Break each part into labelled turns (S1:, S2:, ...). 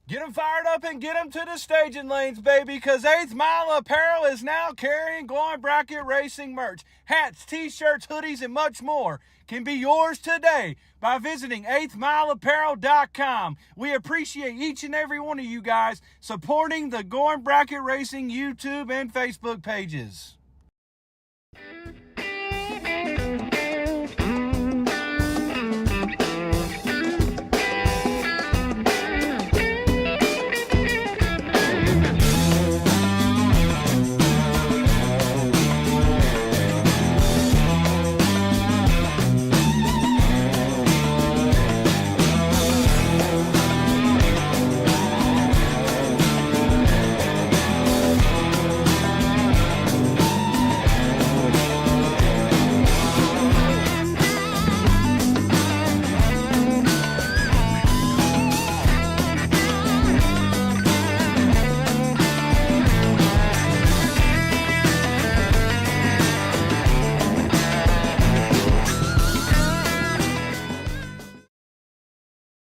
S1: Get them fired up and get them to the staging lanes, baby, because 8th Mile Apparel is now carrying Going Bracket Racing merch. Hats, t-shirts, hoodies, and much more can be yours today by visiting 8thmileapparel.com. We appreciate each and every one of you guys supporting the Going Bracket Racing YouTube and Facebook pages.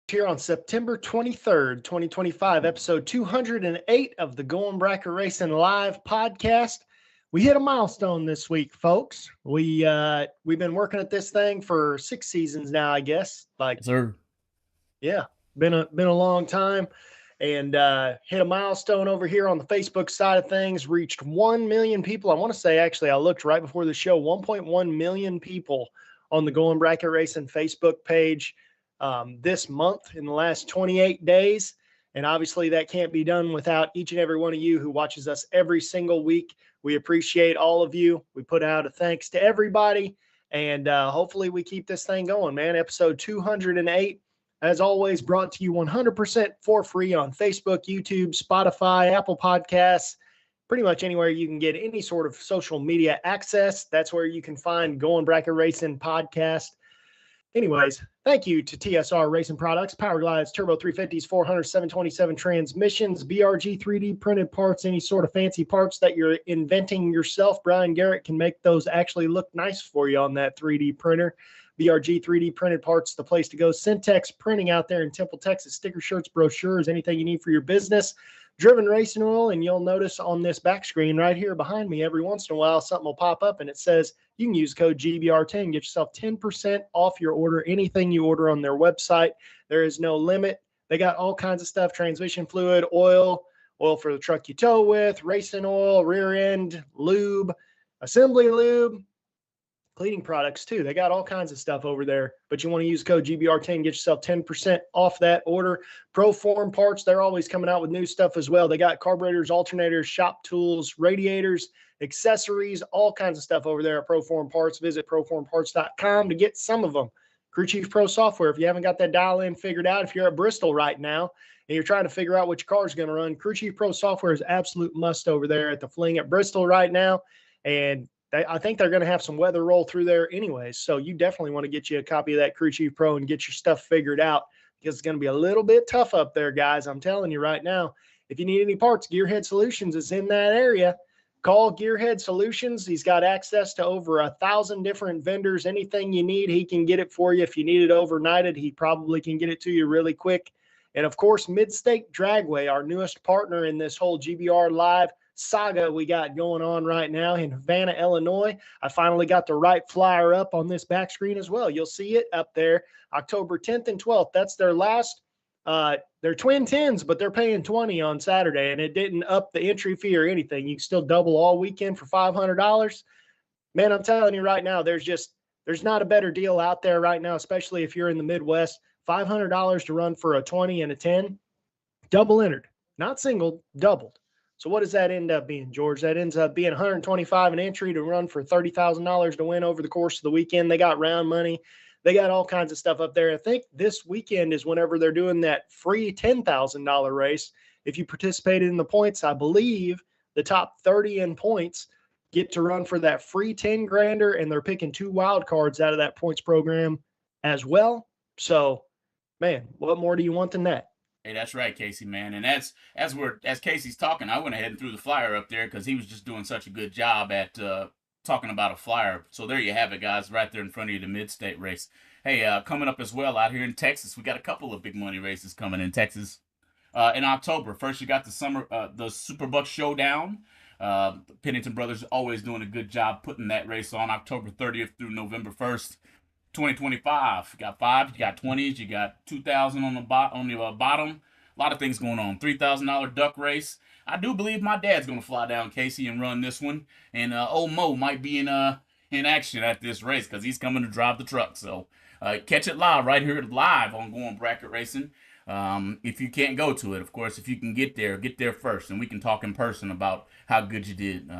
S2: Here on September 23rd, 2025, episode 208 of the Going Bracket Racing Live podcast. We hit a milestone this week, folks. We've been working at this thing for 6 seasons now, I guess.
S3: Yes, sir.
S2: Yeah, been a long time, and hit a milestone over here on the Facebook side of things. Reached 1 million people. I want to say, actually, I looked right before the show, 1.1 million people on the Going Bracket Racing Facebook page this month in the last 28 days. And obviously that can't be done without each and every one of you who watches us every single week. We appreciate all of you. We put out a thanks to everybody, and hopefully we keep this thing going, man. Episode 208, as always, brought to you 100% for free on Facebook, YouTube, Spotify, Apple Podcasts, pretty much anywhere you can get any sort of social media access. That's where you can find Going Bracket Racing podcast. Anyways, thank you to TSR Racing Products, Power Glides, Turbo 350s, 400, 727 transmissions, BRG 3D printed parts, any sort of fancy parts that you're inventing yourself. Brian Garrett can make those actually look nice for you on that 3D printer. BRG 3D printed parts, the place to go. Syntex Printing out there in Temple, Texas. Sticker shirts, brochures, anything you need for your business. Driven Racing Oil, and you'll notice on this back screen right here behind me, every once in a while, something will pop up and it says you can use code GBR10, get yourself 10% off your order, anything you order on their website. There is no limit. They got all kinds of stuff, transmission fluid, oil for the truck you tow with, racing oil, rear end, lube, assembly lube, cleaning products too. They got all kinds of stuff over there, but you want to use code GBR10, get yourself 10% off that order. Proform Parts, they're always coming out with new stuff as well. They got carburetors, alternators, shop tools, radiators, accessories, all kinds of stuff over there at Proform Parts. Visit proformparts.com to get some of them. Crew Chief Pro software, if you haven't got that dial-in figured out, if you're at Bristol right now and you're trying to figure out which car is going to run, Crew Chief Pro software is absolute must over there at the Fling at Bristol right now. And I think they're going to have some weather roll through there anyways. So you definitely want to get you a copy of that Crew Chief Pro and get your stuff figured out, because it's going to be a little bit tough up there, guys. I'm telling you right now, if you need any parts, Gearhead Solutions is in that area. Call Gearhead Solutions. He's got access to over 1,000 different vendors. Anything you need, he can get it for you. If you need it overnighted, he probably can get it to you really quick. And of course, Mid-State Dragway, our newest partner in this whole GBR Live saga we got going on right now in Havana, Illinois. I finally got the right flyer up on this back screen as well. You'll see it up there, October 10th and 12th. That's their last, they're twin 10s, but they're paying 20 on Saturday, and it didn't up the entry fee or anything. You can still double all weekend for $500. Man, I'm telling you right now, there's not a better deal out there right now, especially if you're in the Midwest. $500 to run for a 20 and a 10, double entered, not single, doubled. So what does that end up being, George? That ends up being $125 an entry to run for $30,000 to win over the course of the weekend. They got round money. They got all kinds of stuff up there. I think this weekend is whenever they're doing that free $10,000 race. If you participated in the points, I believe the top 30 in points get to run for that free 10 grander, and they're picking 2 wild cards out of that points program as well. So, man, what more do you want than that?
S3: Hey, that's right, Casey, man. And as Casey's talking, I went ahead and threw the flyer up there because he was just doing such a good job at talking about a flyer. So there you have it, guys, right there in front of you, the Mid-State race. Hey, coming up as well out here in Texas, we got a couple of big money races coming in Texas. in October. First, you got the Superbuck Showdown. The Pennington Brothers always doing a good job putting that race on October 30th through November 1st, 2025. You got 5s, you got 20s, you got 2,000 on the bottom. A lot of things going on. $3,000 duck race. I do believe my dad's gonna fly down, Casey, and run this one. And old Mo might be in action at this race because he's coming to drive the truck. So catch it live right here live on Going Bracket Racing. If you can't go to it, of course, if you can get there first, and we can talk in person about how good you did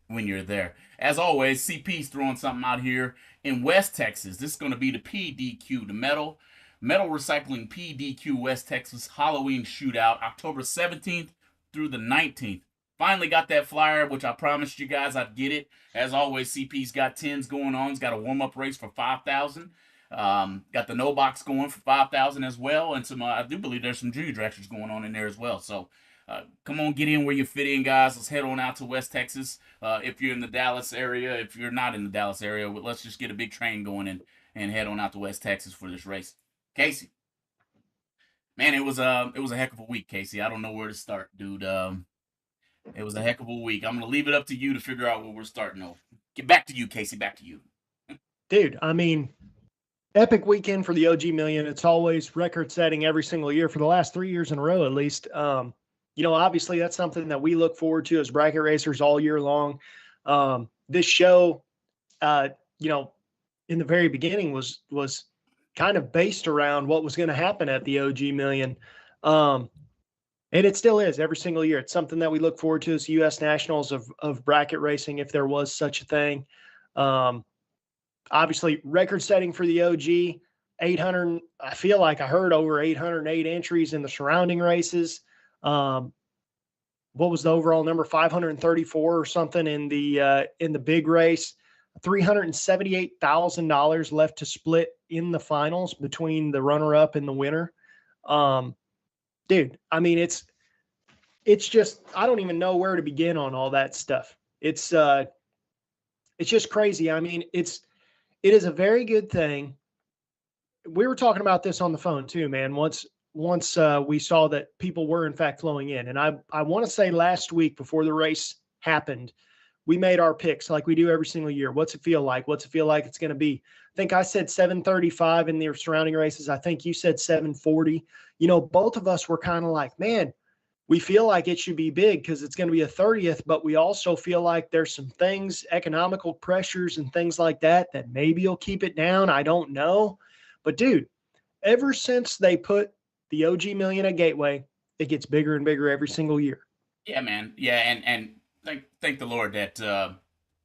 S3: when you're there. As always, CP's throwing something out here in West Texas. This is going to be the PDQ, the Metal Recycling PDQ West Texas Halloween Shootout, October 17th through the 19th. Finally got that flyer, which I promised you guys I'd get it. As always, CP's got 10s going on. He's got a warm-up race for 5,000. Got the no box going for 5,000 as well, and some I do believe there's some junior dragsters going on in there as well. So come on, get in where you fit in, guys. Let's head on out to West Texas. If you're in the Dallas area, if you're not in the Dallas area, let's just get a big train going and head on out to West Texas for this race. Casey, man, it was a heck of a week, Casey. I don't know where to start, dude. It was a heck of a week. I'm gonna leave it up to you to figure out where we're starting. No, get back to you, Casey. Back to you,
S2: dude. I mean, epic weekend for the OG Million. It's always record-setting every single year for the last 3 years in a row, at least. Obviously that's something that we look forward to as bracket racers all year long. This show, in the very beginning was kind of based around what was going to happen at the OG Million. And it still is every single year. It's something that we look forward to as U.S. Nationals of bracket racing, if there was such a thing. Obviously, record-setting for the OG, 800. I feel like I heard over 808 entries in the surrounding races. What was the overall number? 534 or something in the big race. $378,000 left to split in the finals between the runner-up and the winner. Dude, I mean, it's just, I don't even know where to begin on all that stuff. It's just crazy. I mean, it is a very good thing. We were talking about this on the phone too, man. Once we saw that people were in fact flowing in, and I want to say last week before the race happened, we made our picks like we do every single year. What's it feel like? What's it feel like it's going to be? I think I said 735 in the surrounding races. I think you said 740. Both of us were kind of like, man, we feel like it should be big because it's going to be a 30th, but we also feel like there's some things, economical pressures and things like that maybe you'll keep it down. I don't know. But dude, ever since they put the OG Million at Gateway, it gets bigger and bigger every single year.
S3: Yeah, man. Yeah, and thank the Lord that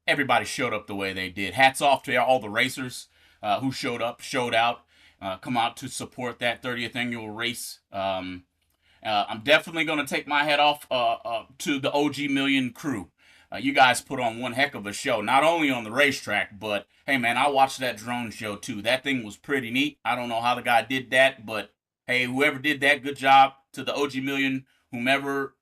S3: everybody showed up the way they did. Hats off to all the racers who showed up, showed out, come out to support that 30th annual race. I'm definitely going to take my hat off to the OG Million crew. You guys put on one heck of a show, not only on the racetrack, but hey, man, I watched that drone show too. That thing was pretty neat. I don't know how the guy did that, but hey, whoever did that, good job to the OG Million, whomever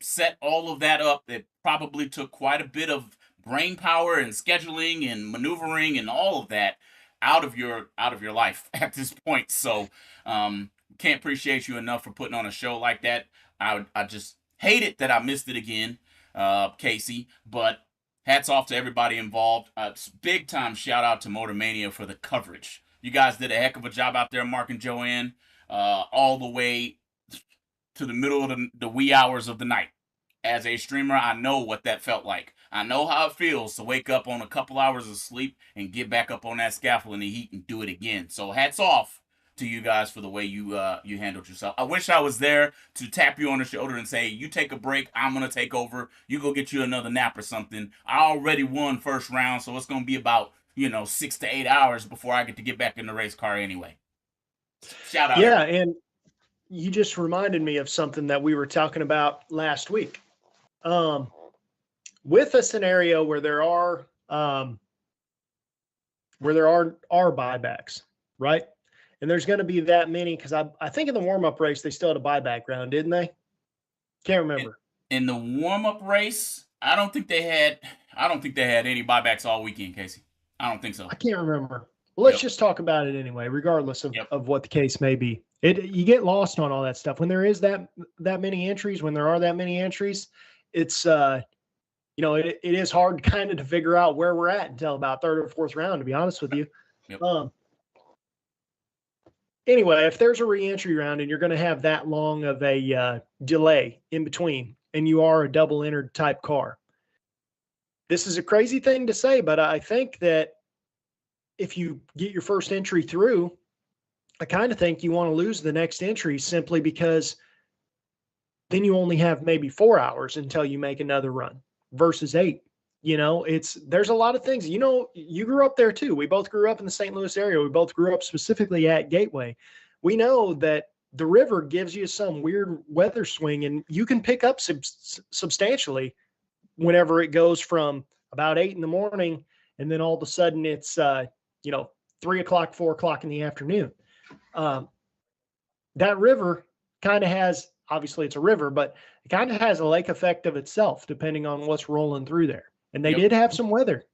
S3: set all of that up. It probably took quite a bit of brain power and scheduling and maneuvering and all of that out of your life at this point. So can't appreciate you enough for putting on a show like that. I just hate it that I missed it again, Casey, but hats off to everybody involved. Big time shout out to Motor Mania for the coverage. You guys did a heck of a job out there, Mark and Joanne, all the way to the middle of the wee hours of the night. As a streamer, I know what that felt like. I know how it feels to wake up on a couple hours of sleep and get back up on that scaffold in the heat and do it again. So hats off to you guys for the way you handled yourself. I wish I was there to tap you on the shoulder and say, you take a break, I'm going to take over. You go get you another nap or something. I already won first round, so it's going to be about, 6 to 8 hours before I get to get back in the race car anyway. Shout out.
S2: Yeah, and you just reminded me of something that we were talking about last week. With a scenario where there are buybacks, right? And there's going to be that many, because I think in the warm-up race they still had a buyback round, didn't they? Can't remember.
S3: In the warm-up race, I don't think they had any buybacks all weekend, Casey. I don't think so.
S2: I can't remember. Well, let's just talk about it anyway, regardless of what the case may be. You get lost on all that stuff when there is that many entries. When there are that many entries, it's it is hard kind of to figure out where we're at until about third or fourth round. To be honest with you.
S3: Yep.
S2: Anyway, if there's a re-entry round and you're going to have that long of a delay in between, and you are a double entered type car, this is a crazy thing to say, but I think that if you get your first entry through, I kind of think you want to lose the next entry simply because then you only have maybe 4 hours until you make another run versus 8. There's a lot of things, you grew up there too. We both grew up in the St. Louis area. We both grew up specifically at Gateway. We know that the river gives you some weird weather swing, and you can pick up substantially whenever it goes from about 8 in the morning. And then all of a sudden it's, 3 o'clock, 4 o'clock in the afternoon. That river kind of has, obviously it's a river, but it kind of has a lake effect of itself, depending on what's rolling through there. And they did have some weather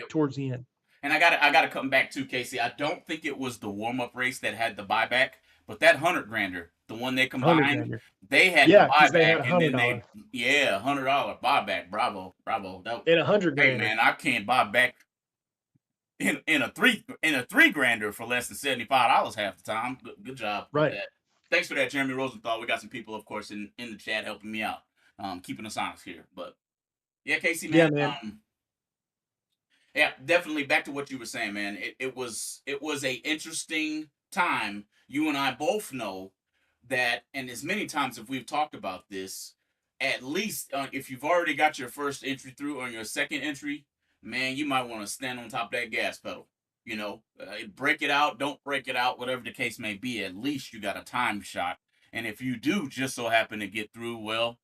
S2: towards the end.
S3: And I gotta come back to Casey. I don't think it was the warm-up race that had the buyback, but that 100-grander, the one they combined, they had the buyback,
S2: they had
S3: and then $100 buyback. Bravo. That,
S2: in 100
S3: hey
S2: grander.
S3: man, I can't buy back in a three grander for less than $75 half the time. Good job.
S2: Right.
S3: That. Thanks for that, Jeremy Rosenthal. We got some people, of course, in the chat helping me out, keeping us honest here. But yeah, Casey, man.
S2: Yeah, man.
S3: Yeah, definitely. Back to what you were saying, man. It was a interesting time. You and I both know that, and as many times as we've talked about this, at least if you've already got your first entry through or your second entry, man, you might want to stand on top of that gas pedal. Break it out, don't break it out, whatever the case may be. At least you got a time shot. And if you do just so happen to get through, well,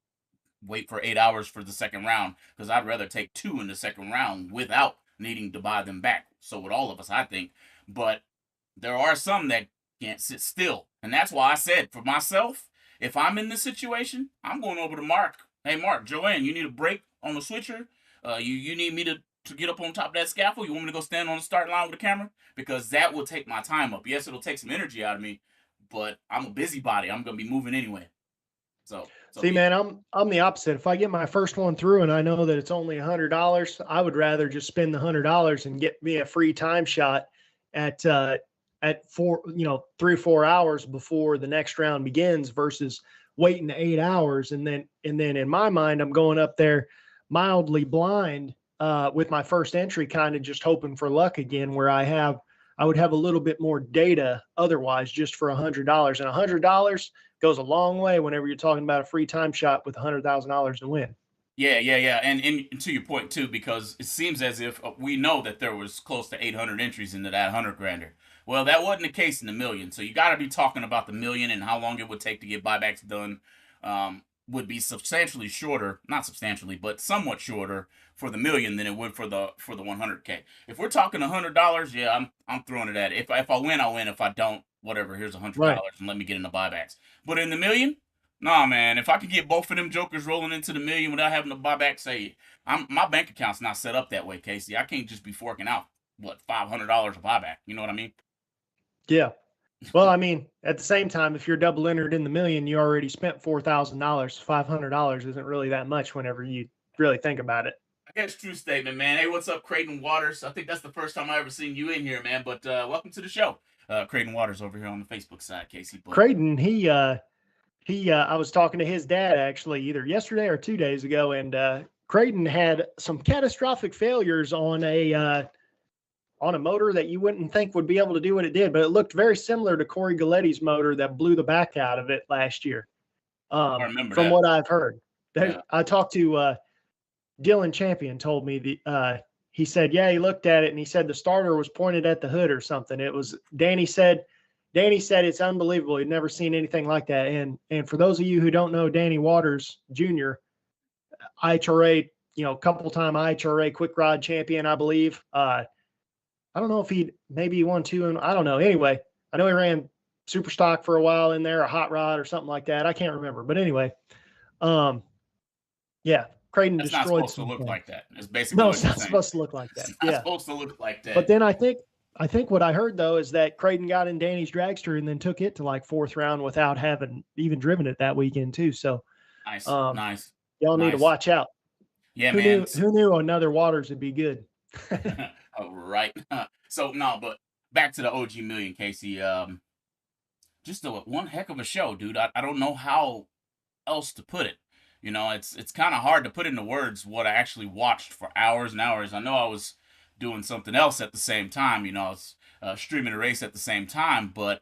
S3: wait for 8 hours for the second round, because I'd rather take 2 in the second round without needing to buy them back. So with all of us, I think. But there are some that can't sit still. And that's why I said, for myself, if I'm in this situation, I'm going over to Mark. Hey, Mark, Joanne, you need a break on the switcher? You need me to get up on top of that scaffold? You want me to go stand on the start line with the camera? Because that will take my time up. Yes, it'll take some energy out of me, but I'm a busybody. I'm going to be moving anyway. So
S2: see, man, I'm the opposite. If I get my first one through and I know that it's only $100, I would rather just spend the $100 and get me a free time shot at 3 or 4 hours before the next round begins versus waiting 8 hours. And then in my mind, I'm going up there mildly blind with my first entry, kind of just hoping for luck again, where I would have a little bit more data otherwise just for $100. And $100 goes a long way whenever you're talking about a free time shot with $100,000 to win.
S3: Yeah. And to your point too, because it seems as if we know that there was close to 800 entries into that 100 grander. Well, that wasn't the case in the million. So you got to be talking about the million and how long it would take to get buybacks done. Would be substantially shorter, not substantially, but somewhat shorter for the million than it would for the 100K. If we're talking $100, yeah, I'm throwing it at it. If I win, I win. If I don't, whatever. Here's $100 and let me get in the buybacks. But in the million, nah, man. If I could get both of them jokers rolling into the million without having to buy back, my bank account's not set up that way, Casey. I can't just be forking out $500 a buyback. You know what I mean?
S2: Yeah. Well, I mean, at the same time, if you're double entered in the million, you already spent $4,000. $500 isn't really that much whenever you really think about it.
S3: I guess true statement, man. Hey, what's up, Creighton Waters? I think that's the first time I ever seen you in here, man. But welcome to the show, Creighton Waters over here on the Facebook side, Casey. But
S2: Creighton, I was talking to his dad actually either yesterday or 2 days ago, and Creighton had some catastrophic failures on a motor that you wouldn't think would be able to do what it did, but it looked very similar to Corey Galletti's motor that blew the back out of it last year.
S3: I remember
S2: from
S3: that.
S2: what I've heard.
S3: Yeah.
S2: I talked to Dylan Champion told me he said, yeah, he looked at it and he said the starter was pointed at the hood or something. It was Danny said it's unbelievable. He'd never seen anything like that. And for those of you who don't know Danny Waters Jr., IHRA, couple-time IHRA quick rod champion, I believe. I don't know if he won 2, and I don't know. Anyway, I know he ran super stock for a while in there, a hot rod or something like that. I can't remember, but anyway, yeah, Creighton
S3: That's
S2: destroyed.
S3: not supposed to look like that. It's basically
S2: no, it's not supposed to look like that.
S3: It's not supposed to look like that.
S2: But then I think I think what I heard though is that Creighton got in Danny's dragster and then took it to like 4th round without having even driven it that weekend too. So
S3: Nice,
S2: um,
S3: nice,
S2: y'all need to
S3: nice.
S2: watch out.
S3: Yeah,
S2: Who
S3: man.
S2: knew? Who knew another waters would be good?
S3: Oh, right. So no, but back to the OG Million, Casey. Just one heck of a show, dude. I don't know how else to put it. You know, it's kind of hard to put into words what I actually watched for hours and hours. I know I was doing something else at the same time. You know, I was streaming a race at the same time, but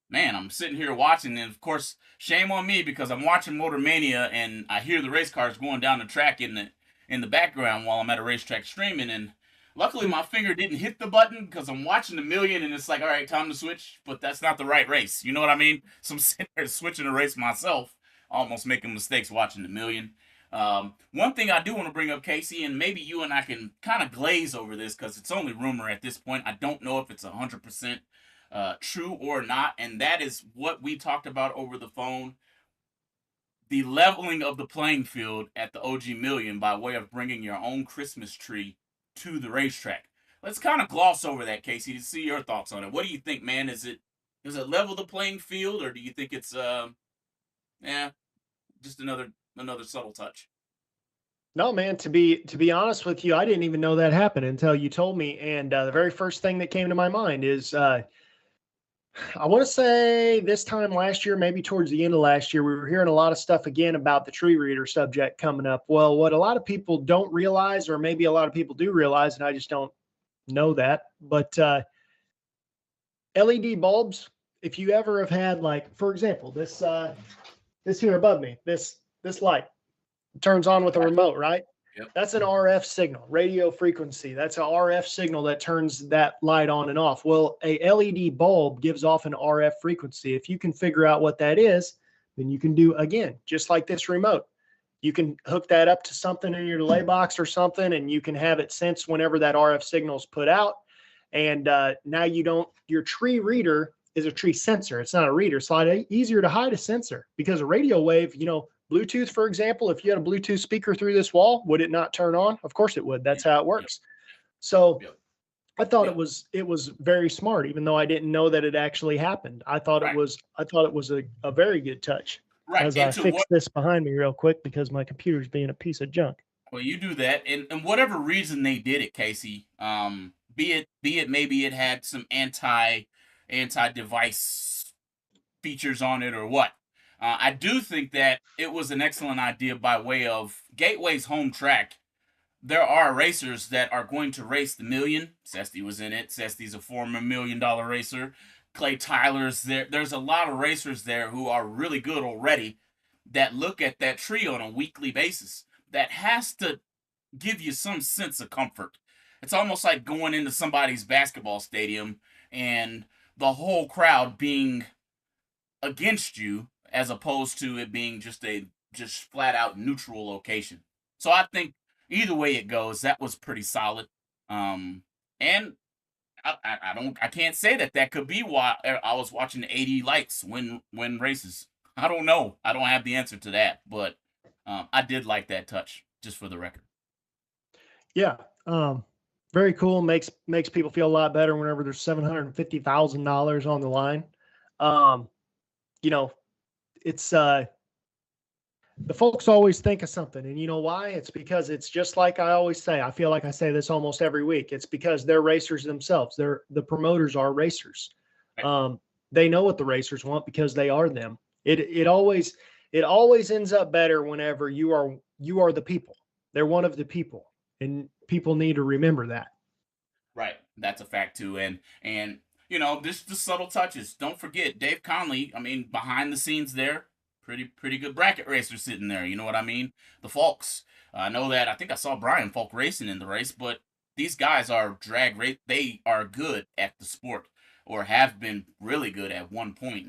S3: man, I'm sitting here watching, and of course, shame on me because I'm watching Motor Mania and I hear the race cars going down the track in the background while I'm at a racetrack streaming, and luckily my finger didn't hit the button because I'm watching the million and it's like, all right, time to switch, but that's not the right race. You know what I mean? So I'm sitting there switching the race myself, almost making mistakes watching the million. One thing I do want to bring up, Casey, and maybe you and I can kind of glaze over this because it's only rumor at this point. I don't know if it's 100% true or not, and that is what we talked about over the phone: the leveling of the playing field at the OG Million by way of bringing your own Christmas tree to the racetrack. Let's kind of gloss over that, Casey, to see your thoughts on it. What do you think, man? Does it level the playing field, or do you think it's just another subtle touch?
S2: No, man, to be honest with you, I didn't even know that happened until you told me. And the very first thing that came to my mind is I want to say this time last year, maybe towards the end of last year, we were hearing a lot of stuff again about the tree reader subject coming up. Well, what a lot of people don't realize, or maybe a lot of people do realize, and I just don't know that, but LED bulbs, if you ever have had, like, for example, this here above me, this light turns on with a remote, right?
S3: Yep.
S2: That's an RF signal, radio frequency. That's an RF signal that turns that light on and off. Well, a LED bulb gives off an RF frequency. If you can figure out what that is, then you can do, again, just like this remote. You can hook that up to something in your delay box or something, and you can have it sense whenever that RF signal is put out. And now your tree reader is a tree sensor. It's not a reader. It's a lot easier to hide a sensor because a radio wave, Bluetooth, for example, if you had a Bluetooth speaker through this wall, would it not turn on? Of course it would. That's how it works. So I thought it was very smart, even though I didn't know that it actually happened. I thought it was a very good touch.
S3: Right.
S2: As I fix this behind me real quick because my computer's being a piece of junk.
S3: Well, you do that, and whatever reason they did it, Casey, be it maybe it had some anti-device features on it or what. I do think that it was an excellent idea by way of Gateway's home track. There are racers that are going to race the million. Sesty was in it. Sesty's a former $1 million racer. Clay Tyler's there. There's a lot of racers there who are really good already that look at that tree on a weekly basis. That has to give you some sense of comfort. It's almost like going into somebody's basketball stadium and the whole crowd being against you, as opposed to it being just flat out neutral location. So I think either way it goes, that was pretty solid. And I can't say that could be why I was watching 80 lights win races. I don't know. I don't have the answer to that, but I did like that touch, just for the record.
S2: Yeah. Very cool. Makes people feel a lot better whenever there's $750,000 on the line. It's the folks always think of something, and you know why? It's because it's just like I always say. I feel like I say this almost every week. It's because they're racers themselves. The promoters are racers.
S3: Right.
S2: They know what the racers want because they are them. It always ends up better whenever you are the people. They're one of the people, and people need to remember that.
S3: Right. That's a fact too. And just the subtle touches. Don't forget Dave Conley. I mean, behind the scenes there, pretty good bracket racer sitting there. You know what I mean? The Falks. I know that. I think I saw Brian Falk racing in the race, but these guys are drag race. They are good at the sport, or have been really good at one point.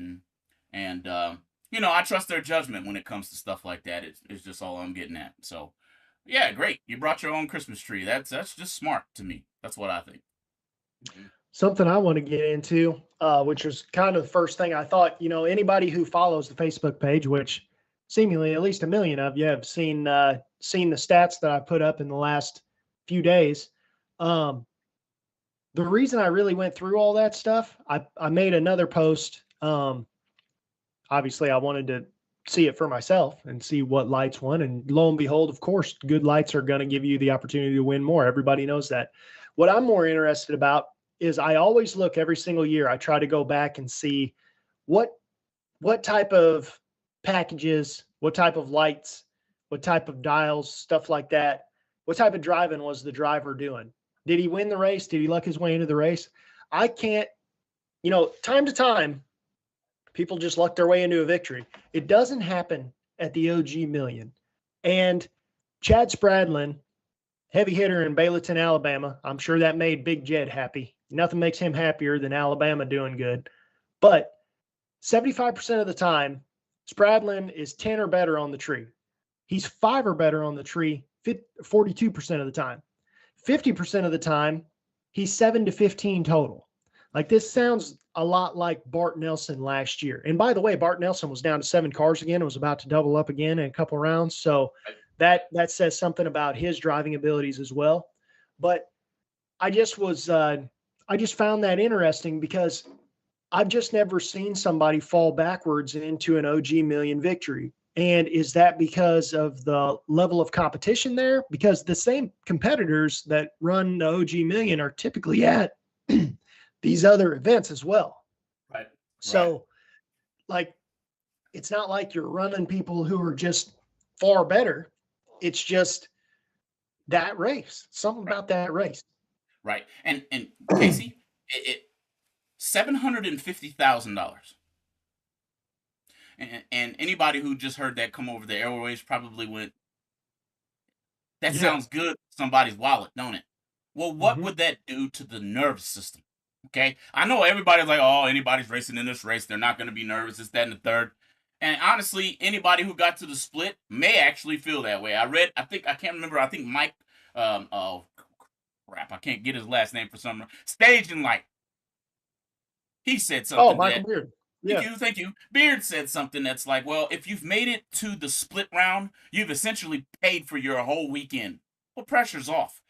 S3: And I trust their judgment when it comes to stuff like that. It's just all I'm getting at. So, yeah, great. You brought your own Christmas tree. That's just smart to me. That's what I think. Mm-hmm.
S2: Something I want to get into, which was kind of the first thing I thought, anybody who follows the Facebook page, which seemingly at least 1 million of you have seen the stats that I put up in the last few days. the reason I really went through all that stuff, I made another post. Obviously I wanted to see it for myself and see what lights won. And lo and behold, of course, good lights are going to give you the opportunity to win more. Everybody knows that. What I'm more interested about is I always look every single year. I try to go back and see what type of packages, what type of lights, what type of dials, stuff like that. What type of driving was the driver doing? Did he win the race? Did he luck his way into the race? I can't, time to time, people just luck their way into a victory. It doesn't happen at the OG Million. And Chad Spradlin, heavy hitter in Bayleton, Alabama, I'm sure that made Big Jed happy. Nothing makes him happier than Alabama doing good. But 75% of the time, Spradlin is 10 or better on the tree. He's 5 or better on the tree 42% of the time. 50% of the time, he's 7 to 15 total. Like, this sounds a lot like Bart Nelson last year. And by the way, Bart Nelson was down to 7 cars again. It was about to double up again in a couple rounds. So that says something about his driving abilities as well. But I just found that interesting because I've just never seen somebody fall backwards into an OG Million victory. And is that because of the level of competition there? Because the same competitors that run the OG Million are typically at these other events as well.
S3: Right.
S2: So, like, it's not like you're running people who are just far better. It's just that race, something about that race.
S3: Right. And Casey, $750,000. And anybody who just heard that come over the airwaves probably went, that sounds good to somebody's wallet, don't it? Well, what would that do to the nervous system? Okay. I know everybody's like, oh, anybody's racing in this race, they're not going to be nervous, this, that, and the third. And honestly, anybody who got to the split may actually feel that way. I think Mike, oh crap, I can't get his last name for some reason. Stage and Light. He said something.
S2: Oh, Michael Beard.
S3: Yeah. Thank you. Beard said something that's like, well, if you've made it to the split round, you've essentially paid for your whole weekend. Well, pressure's off.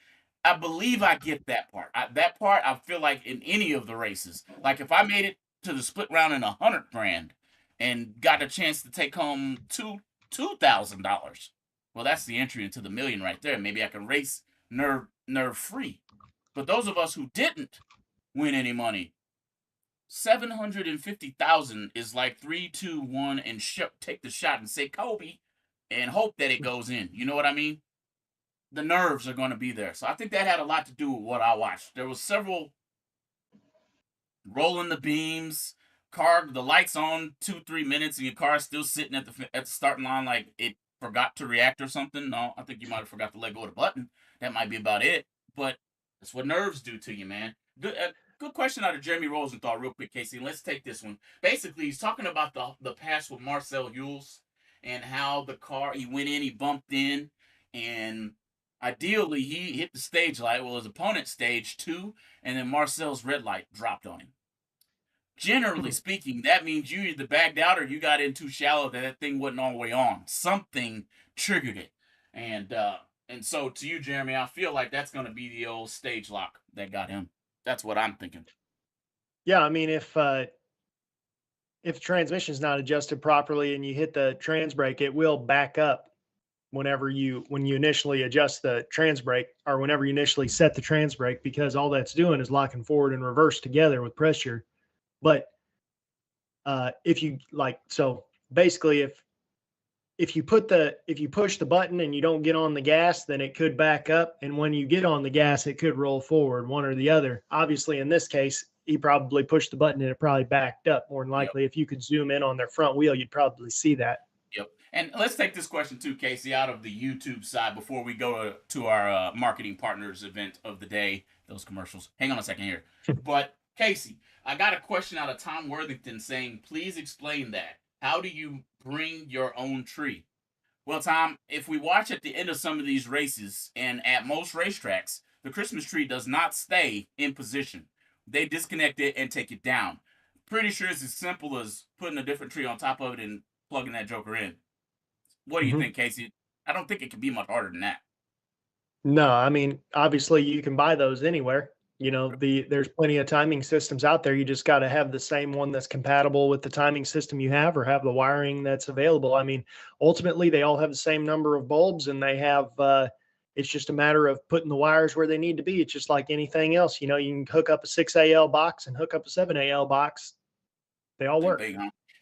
S3: I believe I get that part. That part, I feel like in any of the races, like if I made it to the split round in $100,000 and got a chance to take home $2,000, well, that's the entry into the million right there. Maybe I can race nerve free. But those of us who didn't win any money, 750,000 is like 3, 2, 1, and take the shot and say Kobe, and hope that it goes in. You know what I mean? The nerves are going to be there. So I think that had a lot to do with what I watched. There was several rolling the beams, the lights on 2-3 minutes, and your car's still sitting at the starting line like it forgot to react or something. No, I think you might have forgot to let go of the button. That might be about it. But that's what nerves do to you, man. Good question out of Jeremy Rosenthal, real quick, Casey. Let's take this one. Basically, he's talking about the pass with Marcel Hughes and how the car, he went in, he bumped in, and ideally he hit the stage light. Well, his opponent stage 2, and then Marcel's red light dropped on him. Generally speaking, that means you either backed out or you got in too shallow that thing wasn't all the way on. Something triggered it. And so to you, Jeremy, I feel like that's going to be the old stage lock that got him. That's what I'm thinking.
S2: Yeah, I mean, if the transmission is not adjusted properly and you hit the trans brake, it will back up when you initially adjust the trans brake, or whenever you initially set the trans brake, because all that's doing is locking forward and reverse together with pressure. But if you basically if you push the button and you don't get on the gas, then it could back up. And when you get on the gas, it could roll forward, one or the other. Obviously, in this case, he probably pushed the button and it probably backed up more than likely. Yep. If you could zoom in on their front wheel, you'd probably see that.
S3: Yep. And let's take this question too, Casey, out of the YouTube side before we go to our marketing partners event of the day, those commercials. Hang on a second here. But Casey, I got a question out of Tom Worthington saying, please explain that. How do you bring your own tree? Well, Tom, if we watch at the end of some of these races, and at most racetracks, the Christmas tree does not stay in position. They disconnect it and take it down. Pretty sure it's as simple as putting a different tree on top of it and plugging that joker in. What do you think, Casey? I don't think it can be much harder than that.
S2: No, I mean, obviously you can buy those anywhere. You know, there's plenty of timing systems out there. You just got to have the same one that's compatible with the timing system you have, or have the wiring that's available. I mean, ultimately, they all have the same number of bulbs, and they have. It's just a matter of putting the wires where they need to be. It's just like anything else. You know, you can hook up a 6AL box and hook up a 7AL box. They all work.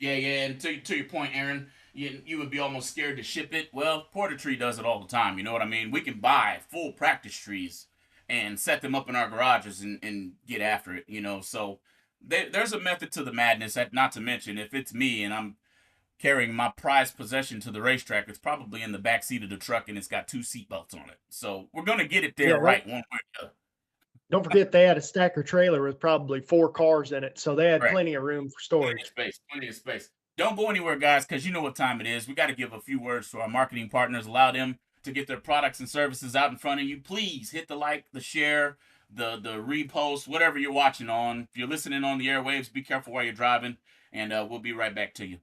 S3: Yeah, and to your point, Aaron, you would be almost scared to ship it. Well, Porter Tree does it all the time. You know what I mean? We can buy full practice trees and set them up in our garages and get after it. You know, so there's a method to the madness. Not to mention, if it's me and I'm carrying my prized possession to the racetrack, it's probably in the back seat of the truck and it's got 2 seatbelts on it. So we're gonna get it there right one way or the other.
S2: Don't forget they had a stacker trailer with probably 4 cars in it, so they had plenty of room for storage.
S3: Plenty of space. Don't go anywhere, guys, because you know what time it is. We got to give a few words to our marketing partners. Allow them to get their products and services out in front of you. Please hit the like, the share, the repost, whatever you're watching on. If you're listening on the airwaves, be careful while you're driving, and we'll be right back to you.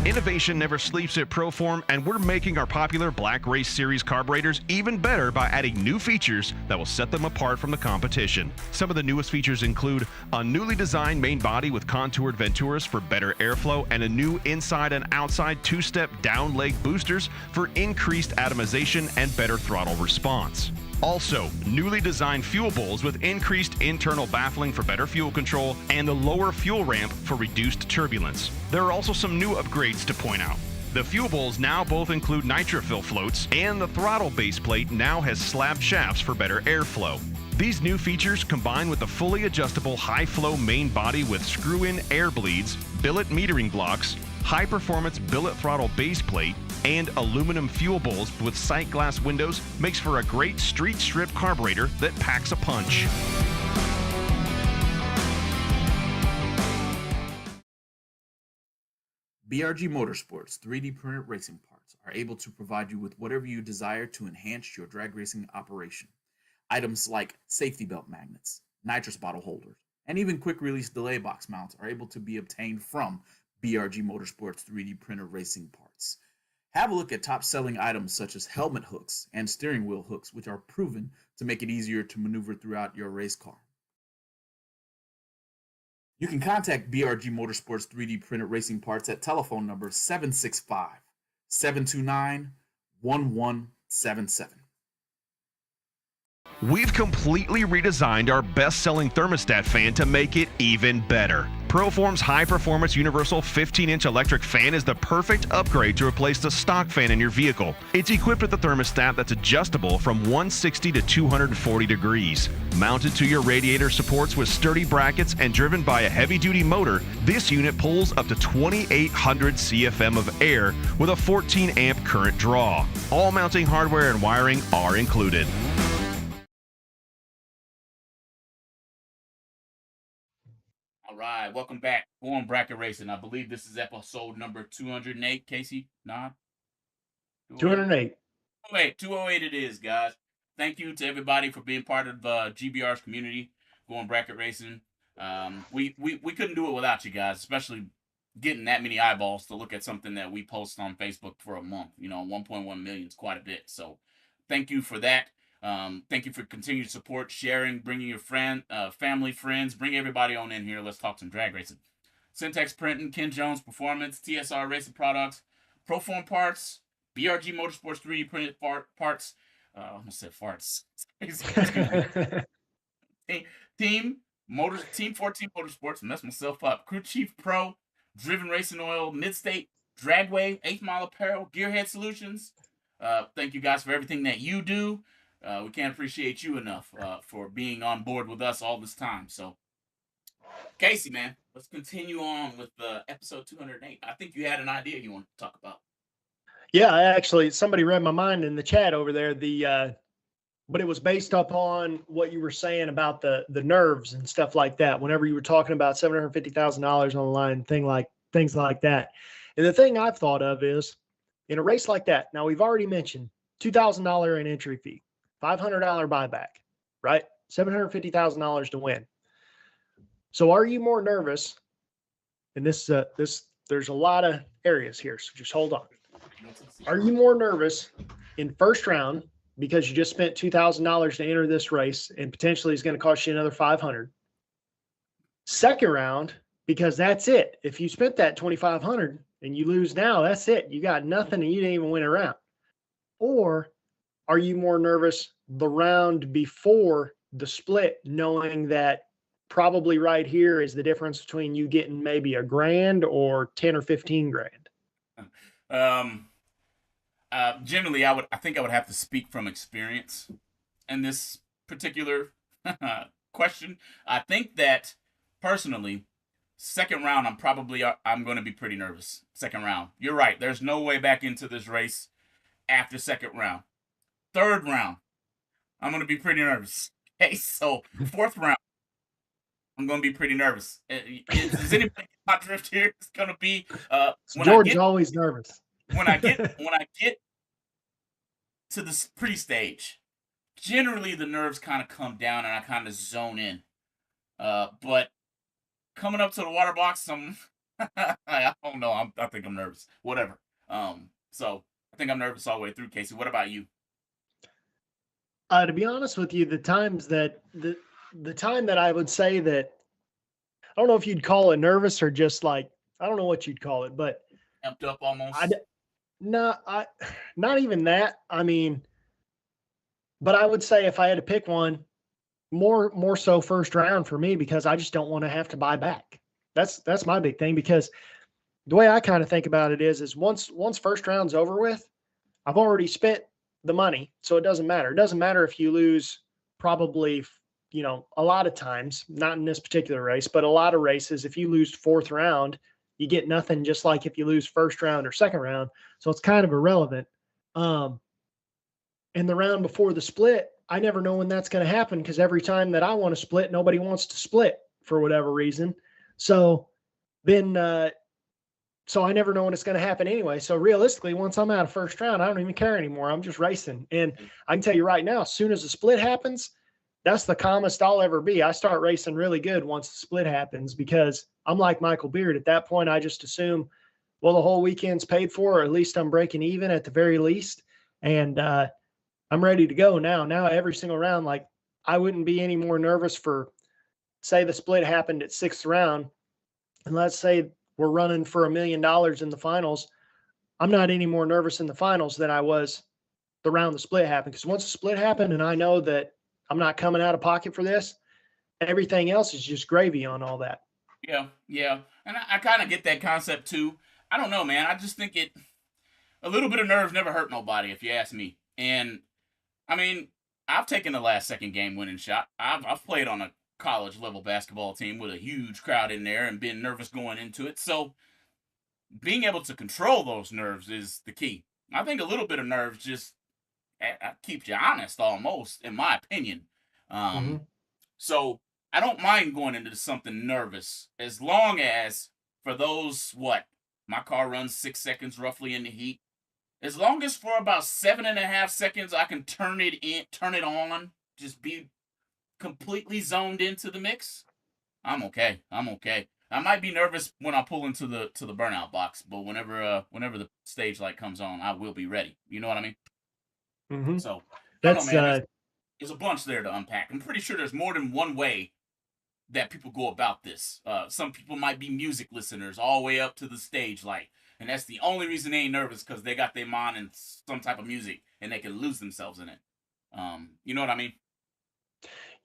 S4: Innovation never sleeps at Proform, and we're making our popular Black Race Series carburetors even better by adding new features that will set them apart from the competition. Some of the newest features include a newly designed main body with contoured Venturas for better airflow, and a new inside and outside 2-step down leg boosters for increased atomization and better throttle response. Also, newly designed fuel bowls with increased internal baffling for better fuel control and a lower fuel ramp for reduced turbulence. There are also some new upgrades to point out. The fuel bowls now both include nitrofill floats, and the throttle base plate now has slab shafts for better airflow. These new features, combined with the fully adjustable high-flow main body with screw-in air bleeds, billet metering blocks, high-performance billet throttle base plate, and aluminum fuel bowls with sight glass windows, makes for a great street strip carburetor that packs a punch.
S5: BRG Motorsports 3D printed racing parts are able to provide you with whatever you desire to enhance your drag racing operation. Items like safety belt magnets, nitrous bottle holders, and even quick release delay box mounts are able to be obtained from BRG Motorsports 3D printed racing parts. Have a look at top-selling items such as helmet hooks and steering wheel hooks, which are proven to make it easier to maneuver throughout your race car. You can contact BRG Motorsports 3D printed racing parts at telephone number 765-729-1177.
S4: We've completely redesigned our best-selling thermostat fan to make it even better. Proform's high-performance universal 15-inch electric fan is the perfect upgrade to replace the stock fan in your vehicle. It's equipped with a thermostat that's adjustable from 160 to 240 degrees. Mounted to your radiator supports with sturdy brackets and driven by a heavy-duty motor, this unit pulls up to 2,800 CFM of air with a 14-amp current draw. All mounting hardware and wiring are included.
S3: All right, welcome back. Going Bracket Racing. I believe this is episode number 208. Casey, nah?
S2: 208.
S3: 208 it is, guys. Thank you to everybody for being part of GBR's community, Going Bracket Racing. We couldn't do it without you guys, especially getting that many eyeballs to look at something that we post on Facebook for a month. You know, 1.1 million is quite a bit. So thank you for that. Thank you for continued support, sharing, bringing your family, friends, bring everybody on in here. Let's talk some drag racing. Syntex Printing, Ken Jones Performance, TSR Racing Products, Proform Parts, BRG Motorsports 3D printed parts. I almost said farts. Team 14 Motorsports, messed myself up. Crew Chief Pro, Driven Racing Oil, Midstate, Dragway, 8th Mile Apparel, Gearhead Solutions. Thank you guys for everything that you do. We can't appreciate you enough for being on board with us all this time. So, Casey, man, let's continue on with episode 208. I think you had an idea you wanted to talk about.
S2: Yeah, actually, somebody read my mind in the chat over there. But it was based upon what you were saying about the nerves and stuff like that. Whenever you were talking about $750,000 on the line, things like that. And the thing I've thought of is, in a race like that, now we've already mentioned $2,000 in entry fee, $500 buyback, right? $750,000 to win. So are you more nervous? And there's a lot of areas here, so just hold on. Are you more nervous in first round because you just spent $2,000 to enter this race and potentially is going to cost you another $500. Second round, because that's it. If you spent that $2,500 and you lose now, that's it. You got nothing and you didn't even win a round. Or are you more nervous the round before the split, knowing that probably right here is the difference between you getting maybe $1,000 or 10 or 15 grand?
S3: Generally, I think I would have to speak from experience in this particular question. I think that personally, second round, I'm going to be pretty nervous. Second round, you're right. There's no way back into this race after second round. Third round, I'm going to be pretty nervous. Okay, so fourth round, I'm going to be pretty nervous. Is anybody get my drift here? It's going to be
S2: George's always nervous.
S3: when I get to the pre-stage, generally the nerves kind of come down and I kind of zone in. But coming up to the water box, I don't know. I think I'm nervous. Whatever. So I think I'm nervous all the way through. Casey, what about you?
S2: To be honest with you, the time that I would say that, I don't know if you'd call it nervous or just like, I don't know what you'd call it, but
S3: Amped up almost.
S2: Not even that. I mean, but I would say if I had to pick one, more so first round for me, because I just don't want to have to buy back. That's my big thing, because the way I kind of think about it is once first round's over with, I've already spent the money. So it doesn't matter. It doesn't matter if you lose probably, a lot of times, not in this particular race, but a lot of races, if you lose fourth round, you get nothing, just like if you lose first round or second round. So it's kind of irrelevant. And the round before the split, I never know when that's going to happen, because every time that I want to split, nobody wants to split for whatever reason. So then, so I never know when it's going to happen anyway. So realistically, once I'm out of first round, I don't even care anymore. I'm just racing. And I can tell you right now, as soon as the split happens, that's the calmest I'll ever be. I start racing really good once the split happens, because I'm like Michael Beard. At that point, I just assume, well, the whole weekend's paid for, or at least I'm breaking even at the very least. And I'm ready to go now. Now every single round, like, I wouldn't be any more nervous for, say the split happened at sixth round, and let's say we're running for $1 million in the finals. I'm not any more nervous in the finals than I was the round the split happened. Because once the split happened and I know that I'm not coming out of pocket for this, everything else is just gravy on all that.
S3: Yeah. And I kind of get that concept too. I don't know, man. I just think a little bit of nerves never hurt nobody, if you ask me. And I mean, I've taken the last second game winning shot. I've played on a college level basketball team with a huge crowd in there and been nervous going into it. So being able to control those nerves is the key. I think a little bit of nerves just keeps you honest, almost, in my opinion. So I don't mind going into something nervous, as long as for those, my car runs 6 seconds roughly in the heat. As long as for about 7.5 seconds I can turn it on, just be completely zoned into the mix, I'm okay. I might be nervous when I pull into the burnout box, but whenever the stage light comes on, I will be ready. You know what I mean?
S2: Mm-hmm.
S3: So
S2: that's
S3: I don't know, man. There's a bunch there to unpack. I'm pretty sure there's more than one way that people go about this. Some people might be music listeners all the way up to the stage light, and that's the only reason they ain't nervous, because they got their mind in some type of music and they can lose themselves in it. You know what I mean?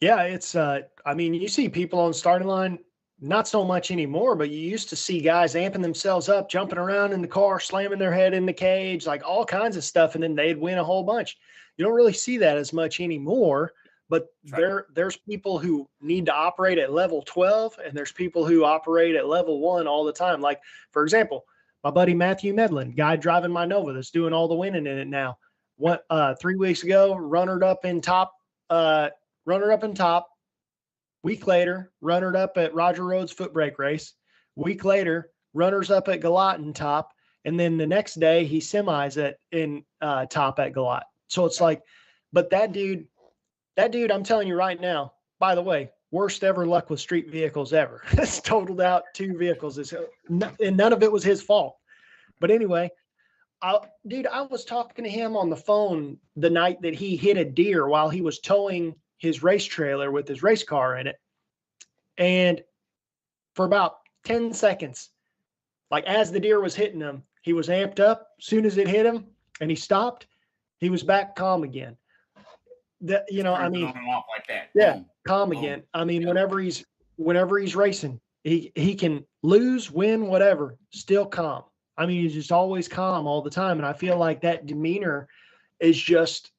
S2: Yeah, it's I mean, you see people on the starting line, not so much anymore, but you used to see guys amping themselves up, jumping around in the car, slamming their head in the cage, like all kinds of stuff, and then they'd win a whole bunch. You don't really see that as much anymore, but there's people who need to operate at level 12, and there's people who operate at level 1 all the time. Like, for example, my buddy Matthew Medlin, guy driving my Nova that's doing all the winning in it now. 3 weeks ago, runner up in top. Week later, runner up at Roger Rhodes foot brake race. Week later, runners up at Gallatin top. And then the next day he semis in top at Gallatin. So it's like, but that dude, I'm telling you right now, by the way, worst ever luck with street vehicles ever. It's totaled out 2 vehicles. And none of it was his fault. But anyway, Dude, I was talking to him on the phone the night that he hit a deer while he was towing his race trailer with his race car in it. And for about 10 seconds, like as the deer was hitting him, he was amped up. As soon as it hit him and he stopped, he was back calm again. I mean,
S3: on and off like that.
S2: yeah,
S3: Boom.
S2: calm
S3: Boom.
S2: again. I mean,
S3: Yeah.
S2: whenever he's racing, he can lose, win, whatever, still calm. I mean, he's just always calm all the time. And I feel like that demeanor is just,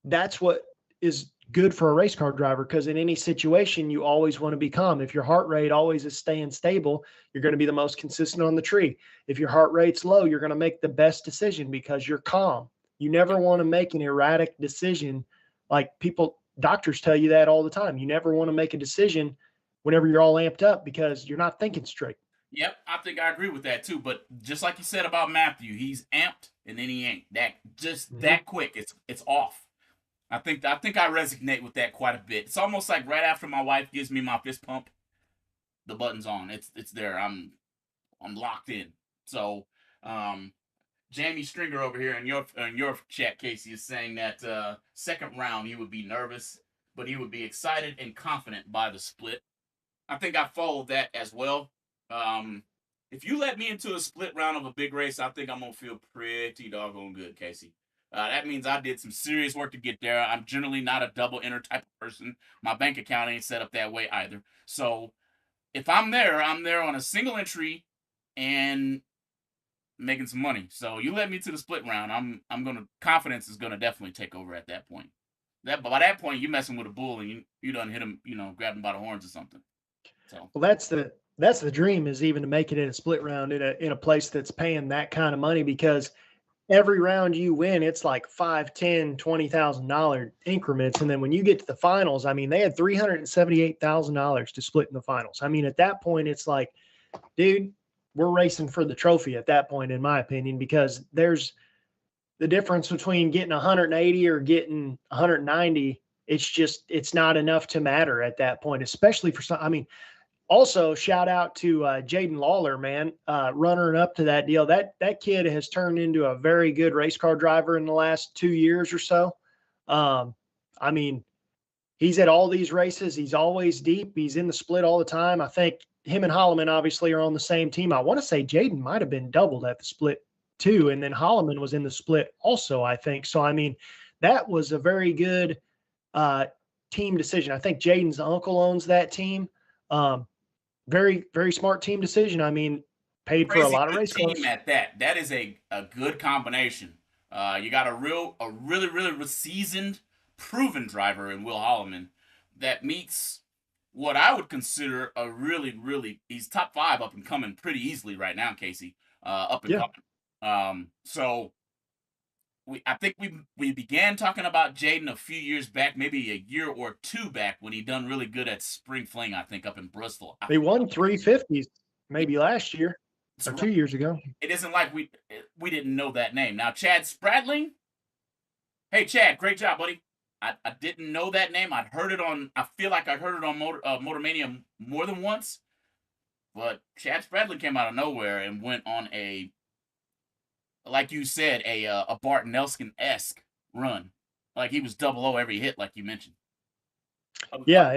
S2: that's what is good for a race car driver, because in any situation, you always want to be calm. If your heart rate always is staying stable, you're going to be the most consistent on the tree. If your heart rate's low, you're going to make the best decision because you're calm. You never want to make an erratic decision. Like doctors tell you that all the time. You never want to make a decision whenever you're all amped up because you're not thinking straight.
S3: Yep, I think I agree with that too. But just like you said about Matthew, he's amped and then he ain't that quick. It's off. I think I resonate with that quite a bit. It's almost like right after my wife gives me my fist pump, the button's on. It's there. I'm locked in. So, Jamie Stringer over here in your chat, Casey, is saying that second round he would be nervous, but he would be excited and confident by the split. I think I followed that as well. If you let me into a split round of a big race, I think I'm gonna feel pretty doggone good, Casey. That means I did some serious work to get there. I'm generally not a double enter type of person. My bank account ain't set up that way either. So if I'm there on a single entry and making some money. So you let me to the split round, confidence is gonna definitely take over at that point. But by that point, you messing with a bull and you done hit him, grab him by the horns or something. So
S2: well, that's the dream, is even to make it in a split round in a place that's paying that kind of money, because every round you win, it's like $5,000, $10,000, $20,000 increments. And then when you get to the finals, I mean, they had $378,000 to split in the finals. I mean, at that point, it's like, dude, we're racing for the trophy at that point, in my opinion, because there's the difference between getting 180 or getting 190. It's not enough to matter at that point, especially for some. I mean, also shout out to Jaden Lawler, man, runner up to that deal. That kid has turned into a very good race car driver in the last 2 years or so. I mean, he's at all these races. He's always deep. He's in the split all the time. I think him and Holloman obviously are on the same team. I want to say Jaden might have been doubled at the split too. And then Holloman was in the split also, I think. So, I mean, that was a very good team decision. I think Jaden's uncle owns that team. Very, very smart team decision. I mean, paid for a lot of race cars.
S3: Team at that. That is a good combination. You got a really seasoned, proven driver in Will Holloman that meets what I would consider a really he's top 5 up and coming pretty easily right now, Casey. Up and coming. So I think we began talking about Jaden a few years back, maybe a year or 2 back, when he done really good at Spring Fling, I think, up in Bristol.
S2: They won 350s maybe last year or 2 years ago.
S3: It isn't like we didn't know that name. Now, Chad Spradling. Hey, Chad, great job, buddy. I didn't know that name. I feel like I heard it on Motormania more than once. But Chad Spradling came out of nowhere and went on like you said, a Bart Nelson-esque run. Like he was 00 every hit, like you mentioned.
S2: Yeah,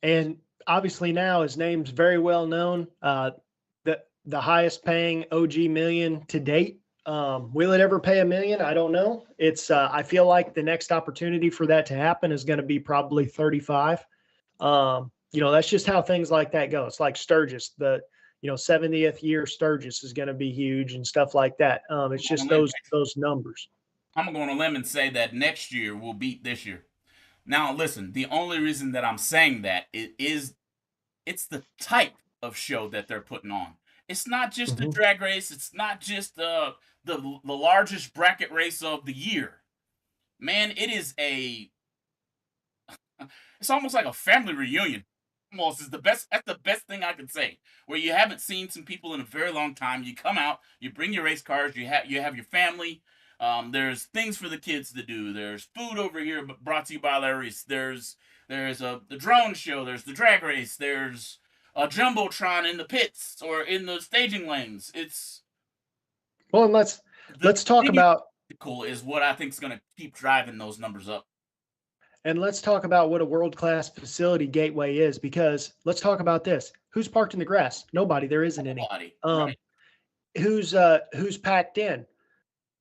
S2: and obviously now his name's very well known. The highest paying OG million to date. Will it ever pay $1 million? I don't know. It's I feel like the next opportunity for that to happen is going to be probably 35. That's just how things like that go. It's like Sturgis, the 70th year Sturgis is going to be huge and stuff like that. It's just those numbers.
S3: I'm going to limb and say that next year will beat this year. Now, listen, the only reason that I'm saying that it's the type of show that they're putting on. It's not just a drag race. It's not just the largest bracket race of the year. Man, it is it's almost like a family reunion. Almost is the best. That's the best thing I could say. Where you haven't seen some people in a very long time. You come out, you bring your race cars, you have your family. There's things for the kids to do. There's food over here brought to you by Larry's. There's the drone show. There's the drag race. There's a jumbotron in the pits or in the staging lanes.
S2: Well, and let's talk about
S3: is what I think is going to keep driving those numbers up.
S2: And let's talk about what a world-class facility Gateway is, because let's talk about this. Who's parked in the grass? Nobody. There isn't any.
S3: Right.
S2: Who's packed in?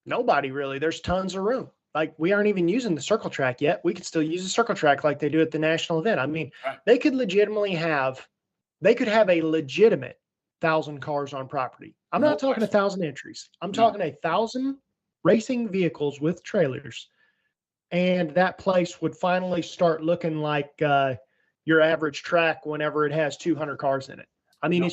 S2: Nobody really. There's tons of room. Like, we aren't even using the circle track yet. We could still use a circle track like they do at the national event. I mean, they could have a legitimate 1,000 cars on property. I'm not talking 1,000 entries. I'm talking 1,000 racing vehicles with trailers. And that place would finally start looking like your average track whenever it has 200 cars in it. I mean,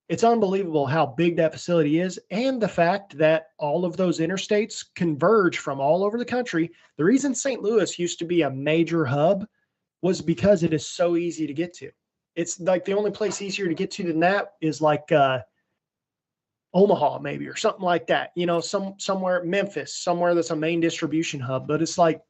S2: it's unbelievable how big that facility is, and the fact that all of those interstates converge from all over the country. The reason St. Louis used to be a major hub was because it is so easy to get to. It's like the only place easier to get to than that is like Omaha maybe, or something like that, somewhere, Memphis, somewhere that's a main distribution hub. But it's like,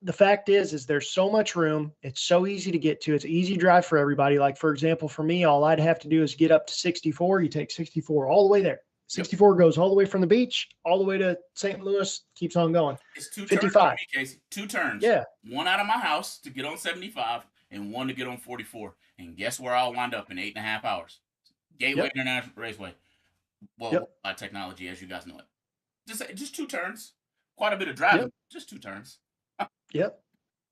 S2: the fact is there's so much room. It's so easy to get to. It's easy drive for everybody. Like, for example, for me, all I'd have to do is get up to 64. You take 64 all the way there. 64 goes all the way from the beach, all the way to St. Louis, keeps on going.
S3: It's 2
S2: 55.
S3: turns, Casey. 2 turns.
S2: Yeah.
S3: One out of my house to get on 75 and one to get on 44. And guess where I'll wind up in 8.5 hours? Gateway International Raceway. Well, by technology, as you guys know it. Just 2 turns. Quite a bit of driving. Just 2 turns.
S2: Yep.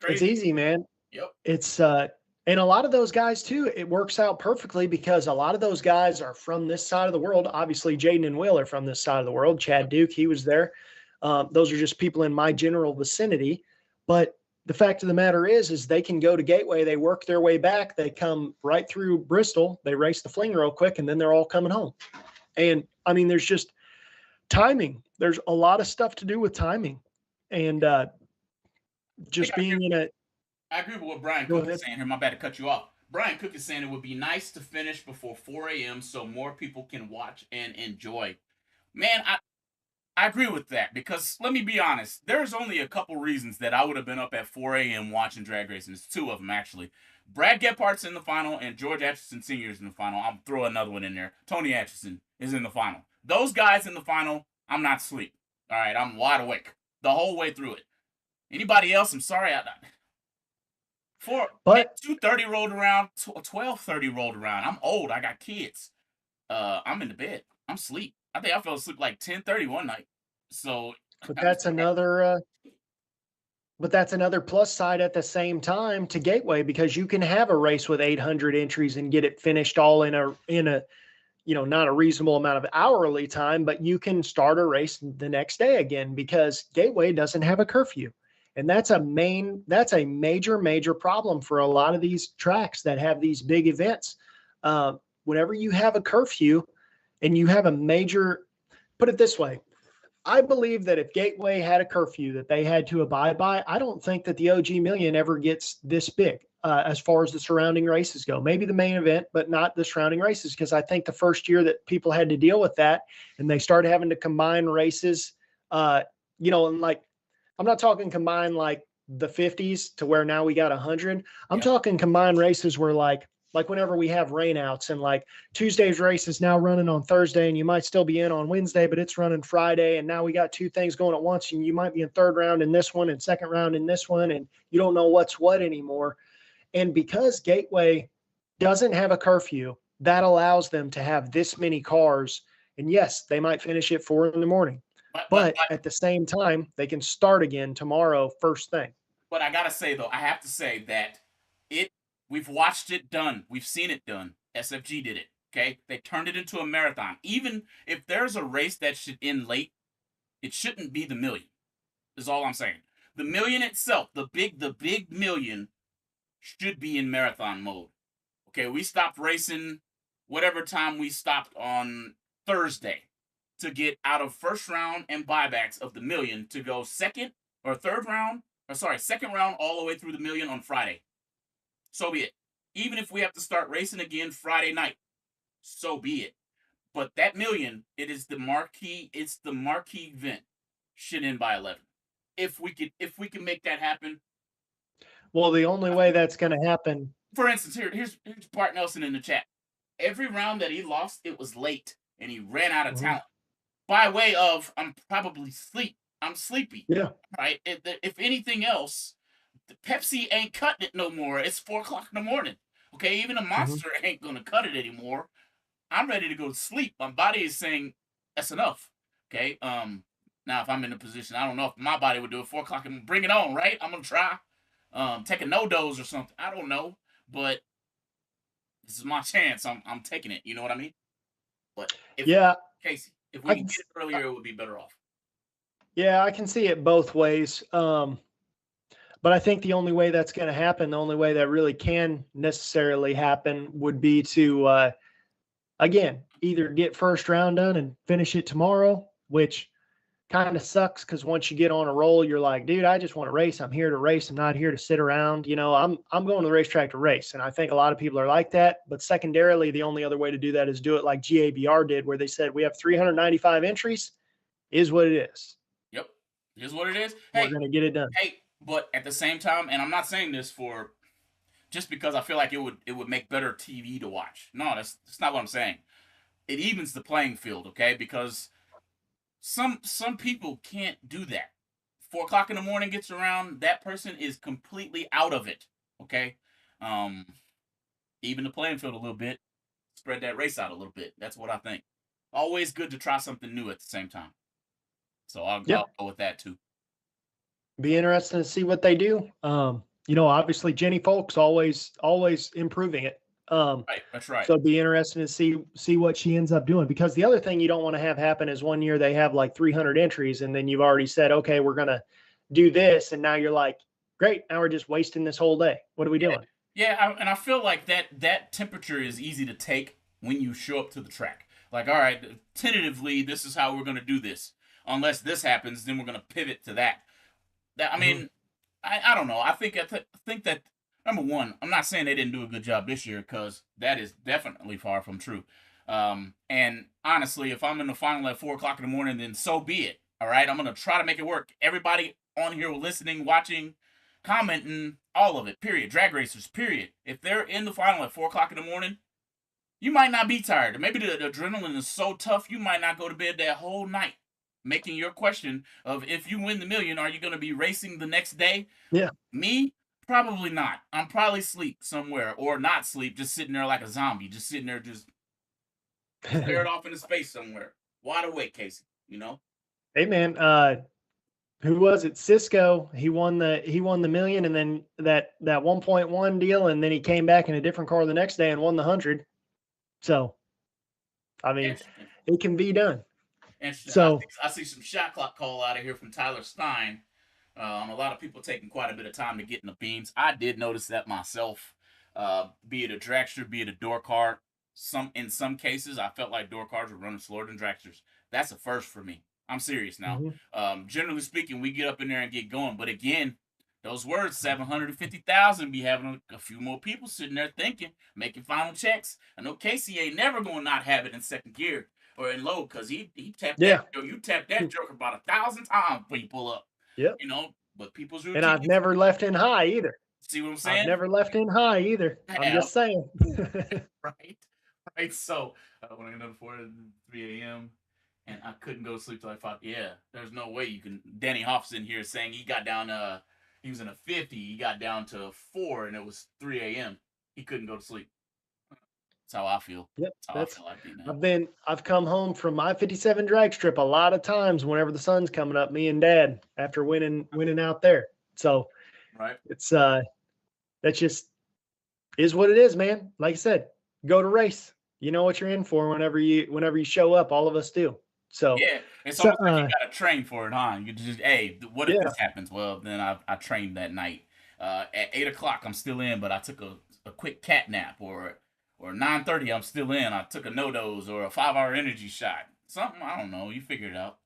S3: Crazy.
S2: It's easy, man.
S3: Yep.
S2: It's and a lot of those guys too, it works out perfectly because a lot of those guys are from this side of the world. Obviously, Jaden and Will are from this side of the world. Chad Duke, he was there. Those are just people in my general vicinity. But the fact of the matter is they can go to Gateway, they work their way back, they come right through Bristol, they race the fling real quick, and then they're all coming home. And I mean, there's just timing. There's a lot of stuff to do with timing. And just being in a.
S3: I agree with what Brian Cook is saying here. My bad to cut you off. Brian Cook is saying it would be nice to finish before 4 a.m. so more people can watch and enjoy. Man, I agree with that, because let me be honest. There's only a couple reasons that I would have been up at 4 a.m. watching drag racing. It's 2 of them, actually. Brad Gephardt's in the final, and George Atchison Sr. is in the final. I'll throw another one in there. Tony Atchison is in the final. Those guys in the final, I'm not asleep. All right, I'm wide awake the whole way through it. Anybody else, I'm sorry. 2:30 rolled around, 12:30 rolled around. I'm old. I got kids. I'm in the bed. I'm asleep. I think I fell asleep like 10:30 one night. So,
S2: but that's another plus side at the same time to Gateway, because you can have a race with 800 entries and get it finished all in a not a reasonable amount of hourly time, but you can start a race the next day again because Gateway doesn't have a curfew. And that's a major problem for a lot of these tracks that have these big events. Whenever you have a curfew and you have put it this way, I believe that if Gateway had a curfew that they had to abide by, I don't think that the OG Million ever gets this big as far as the surrounding races go. Maybe the main event, but not the surrounding races, because I think the first year that people had to deal with that and they started having to combine races, and like, I'm not talking combined like the 50s to where now we got 100. I'm talking combined races where like whenever we have rainouts and like Tuesday's race is now running on Thursday and you might still be in on Wednesday, but it's running Friday. And now we got 2 things going at once and you might be in 3rd round in this one and 2nd round in this one. And you don't know what's what anymore. And because Gateway doesn't have a curfew, that allows them to have this many cars. And yes, they might finish at 4 a.m. But at the same time, they can start again tomorrow, first thing.
S3: But I gotta say though, I have to say that we've watched it done. We've seen it done. SFG did it. Okay, they turned it into a marathon. Even if there's a race that should end late, it shouldn't be the million. Is all I'm saying. The million itself, the big million, should be in marathon mode. Okay, we stopped racing whatever time we stopped on Thursday to get out of first round and buybacks of the million to go second round all the way through the million on Friday. So be it. Even if we have to start racing again Friday night, so be it. But that million, it's the marquee event, should end by 11. If we can make that happen.
S2: Well, the only way that's going to happen.
S3: For instance, here's Bart Nelson in the chat. Every round that he lost, it was late, and he ran out of talent. by way of I'm probably I'm sleepy.
S2: Yeah.
S3: Right. If anything else, the Pepsi ain't cutting it no more. It's 4 o'clock in the morning. Okay, even a Monster ain't gonna cut it anymore. I'm ready to go to sleep. My body is saying that's enough. Okay. Now if I'm in a position, I don't know if my body would do it 4 o'clock and bring it on, right? I'm gonna try. Take a no dose or something. I don't know. But this is my chance. I'm taking it. You know what I mean? But if
S2: Yeah.
S3: Casey, if
S2: I
S3: we
S2: can
S3: could get it earlier, it would be better off.
S2: Yeah, I can see it both ways. But I think the only way that's going to happen, the only way that really can necessarily happen would be to, again, either get first round done and finish it tomorrow, which kind of sucks because once you get on a roll, you're like, dude, I just want to race. I'm here to race. I'm not here to sit around. You know, I'm going to the racetrack to race. And I think a lot of people are like that. But secondarily, the only other way to do that is do it like GABR did, where they said we have 395 entries, is what it is.
S3: Yep. Here's what it is.
S2: We're going to get it done.
S3: Hey, but at the same time, and I'm not saying this for just because I feel like it would make better TV to watch. No, that's not what I'm saying. It evens the playing field, okay? Because some people can't do that. 4 o'clock in the morning gets around, that person is completely out of it. Okay? Even the playing field a little bit, spread that race out a little bit. That's what I think. Always good to try something new at the same time. So I'll go with that too.
S2: Be interesting to see what they do. You know, obviously Jenny Folk's always improving it.
S3: Right, that's right.
S2: So it'd be interesting to see what she ends up doing, because the other thing you don't want to have happen is one year they have like 300 entries and then you've already said, okay, we're going to do this. And now you're like, great. Now we're just wasting this whole day. What are we doing?
S3: Yeah. And I feel like that temperature is easy to take when you show up to the track. Like, all right, tentatively, this is how we're going to do this. Unless this happens, then we're going to pivot to that. I mean, I don't know. I think that, number one, I'm not saying they didn't do a good job this year, because that is definitely far from true. And honestly, if I'm in the final at 4 o'clock in the morning, then so be it. All right, I'm going to try to make it work. Everybody on here listening, watching, commenting, all of it, period. Drag racers, period. If they're in the final at 4 o'clock in the morning, you might not be tired. Maybe the adrenaline is so tough, you might not go to bed that whole night. Making your question of, if you win the million, are you going to be racing the next day?
S2: Yeah.
S3: Me? Probably not. I'm probably asleep somewhere, or not sleep, just sitting there like a zombie, just sitting there, just stared off into space somewhere. Wide awake, Casey, you know?
S2: Hey man, who was it? Cisco. He won the million, and then that 1.1 deal, and then he came back in a different car the next day and won the 100. So, I mean, it can be done.
S3: So I see some shot clock call out of here from Tyler Stein. A lot of people taking quite a bit of time to get in the beams. I did notice that myself. Be it a dragster, be it a door car. In some cases, I felt like door cars were running slower than dragsters. That's a first for me. I'm serious now. Generally speaking, we get up in there and get going. But again, those words, 750,000, be having a few more people sitting there thinking, making final checks. I know Casey ain't never going to not have it in second gear or in low, because he tapped that. You tapped that joker about 1,000 times before you pull up.
S2: Yeah.
S3: You know, but people's routine.
S2: And I've never left in high either.
S3: See what I'm saying?
S2: I've never left in high either. I'm just saying.
S3: Right. So when I got up at 3 a.m. and I couldn't go to sleep till I thought, there's no way you can. Danny Hoff's in here saying he got down. He was in a 50. He got down to 4, and it was 3 a.m. He couldn't go to sleep. That's how I feel.
S2: Yep.
S3: That's how I feel like man.
S2: I've come home from my 57 drag strip a lot of times whenever the sun's coming up, me and Dad, after winning out there. So
S3: right.
S2: It's that just is what it is, man. Like I said, go to race. You know what you're in for whenever you show up. All of us do. So
S3: yeah, it's almost like you got to train for it, huh? You just, what if this happens? Well, then I trained that night. At 8 o'clock, I'm still in, but I took a quick cat nap, or 9:30, I'm still in. I took a no-dose or a 5-hour energy shot. Something, I don't know. You figure it out.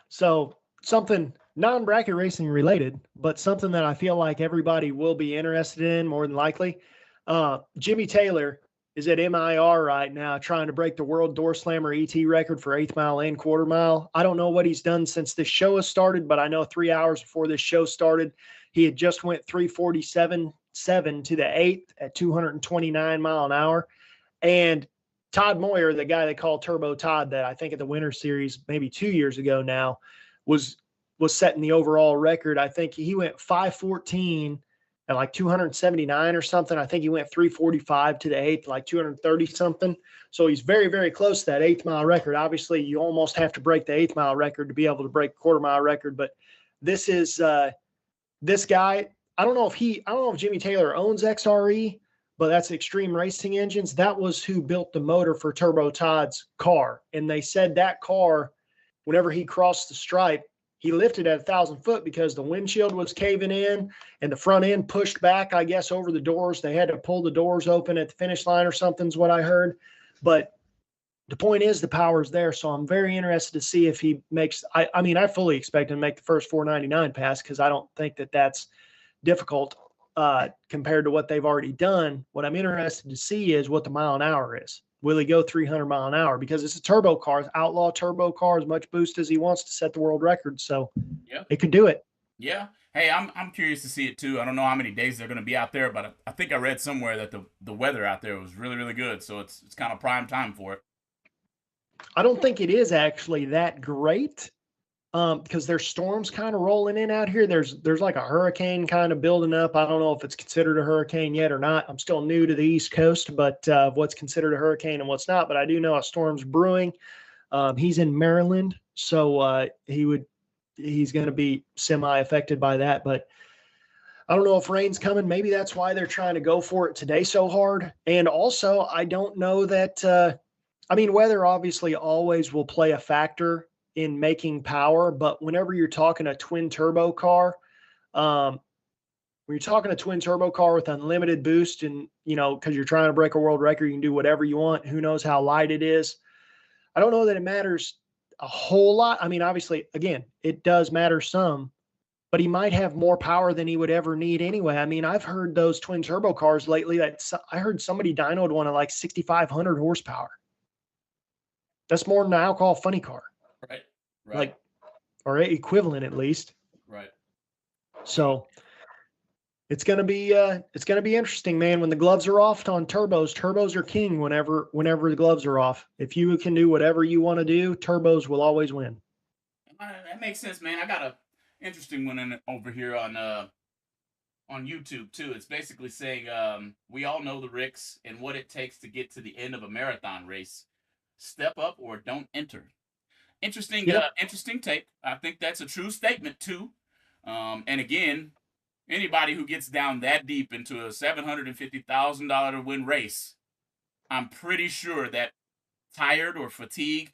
S2: So something non-bracket racing related, but something that I feel like everybody will be interested in more than likely. Jimmy Taylor is at MIR right now trying to break the world door slammer ET record for 8th mile and quarter mile. I don't know what he's done since this show has started, but I know 3 hours before this show started, he had just went 3:47.7 to the 8th at 229 mile an hour. And Todd Moyer, the guy they call Turbo Todd, that I think at the Winter Series maybe 2 years ago now was setting the overall record. I think he went 5:14 at like 279 or something. I think he went 3:45 to the eighth, like 230 something. So he's very, very close to that 8th-mile record. Obviously, you almost have to break the 8th-mile record to be able to break quarter-mile record. But this is this guy. I don't know if Jimmy Taylor owns XRE, but that's Extreme Racing Engines. That was who built the motor for Turbo Todd's car. And they said that car, whenever he crossed the stripe, he lifted at 1,000 foot because the windshield was caving in and the front end pushed back, I guess, over the doors. They had to pull the doors open at the finish line or something is what I heard. But the point is the power's there. So I'm very interested to see if he makes, I mean, I fully expect him to make the first 499 pass because I don't think that that's difficult compared to what they've already done. What I'm interested to see is what the mile an hour is. Will he go 300 mile an hour? Because it's a turbo car, it's outlaw turbo car, as much boost as he wants to set the world record. So it could do it.
S3: Yeah. Hey, I'm curious to see it too. I don't know how many days they're going to be out there, but I think I read somewhere that the weather out there was really, really good. So it's kind of prime time for it.
S2: I don't think it is actually that great because there's storms kind of rolling in out here. There's like a hurricane kind of building up. I don't know if it's considered a hurricane yet or not. I'm still new to the East Coast, but what's considered a hurricane and what's not. But I do know a storm's brewing. He's in Maryland, so he's going to be semi-affected by that. But I don't know if rain's coming. Maybe that's why they're trying to go for it today so hard. And also, I don't know that weather obviously always will play a factor in making power, but whenever you're talking a twin turbo car, when you're talking a twin turbo car with unlimited boost and, because you're trying to break a world record, you can do whatever you want. Who knows how light it is? I don't know that it matters a whole lot. I mean, obviously, again, it does matter some, but he might have more power than he would ever need anyway. I mean, I've heard those twin turbo cars lately I heard somebody dynoed one at like 6,500 horsepower. That's more than an alcohol funny car.
S3: Right.
S2: Like, or equivalent at least.
S3: Right.
S2: So it's gonna be interesting, man. When the gloves are off on turbos are king whenever the gloves are off. If you can do whatever you want to do, turbos will always win.
S3: That makes sense, man. I got a interesting one over here on YouTube too. It's basically saying we all know the risks and what it takes to get to the end of a marathon race. Step up or don't enter. Interesting, interesting take. I think that's a true statement too. And again, anybody who gets down that deep into a $750,000 to win race, I'm pretty sure that tired or fatigued,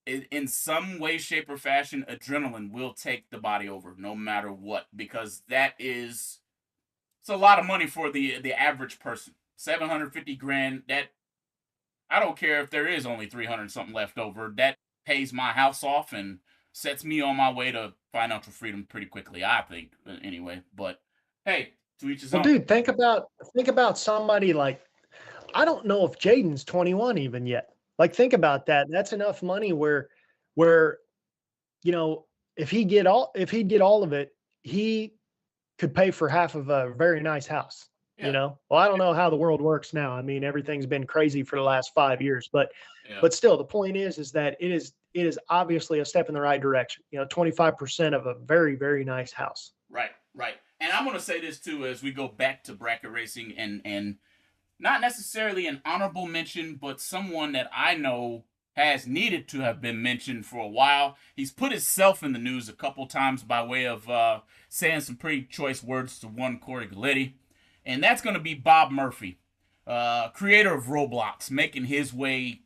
S3: in some way, shape, or fashion, adrenaline will take the body over no matter what, because it's a lot of money for the average person. $750,000. That, I don't care if there is only 300 something left over. That pays my house off and sets me on my way to financial freedom pretty quickly, I think, anyway. But hey, to each his own.
S2: Dude, think about somebody like, I don't know if Jaden's 21 even yet. Like, think about that. That's enough money where if he did all of it, he could pay for half of a very nice house.
S3: Yeah.
S2: Well, I don't know how the world works now. I mean, everything's been crazy for the last 5 years, but still, the point is that it is obviously a step in the right direction. 25% of a very, very nice house.
S3: Right. And I'm going to say this too, as we go back to bracket racing and not necessarily an honorable mention, but someone that I know has needed to have been mentioned for a while. He's put himself in the news a couple times by way of saying some pretty choice words to one Corey Galletti. And that's going to be Bob Murphy, creator of Roblox, making his way,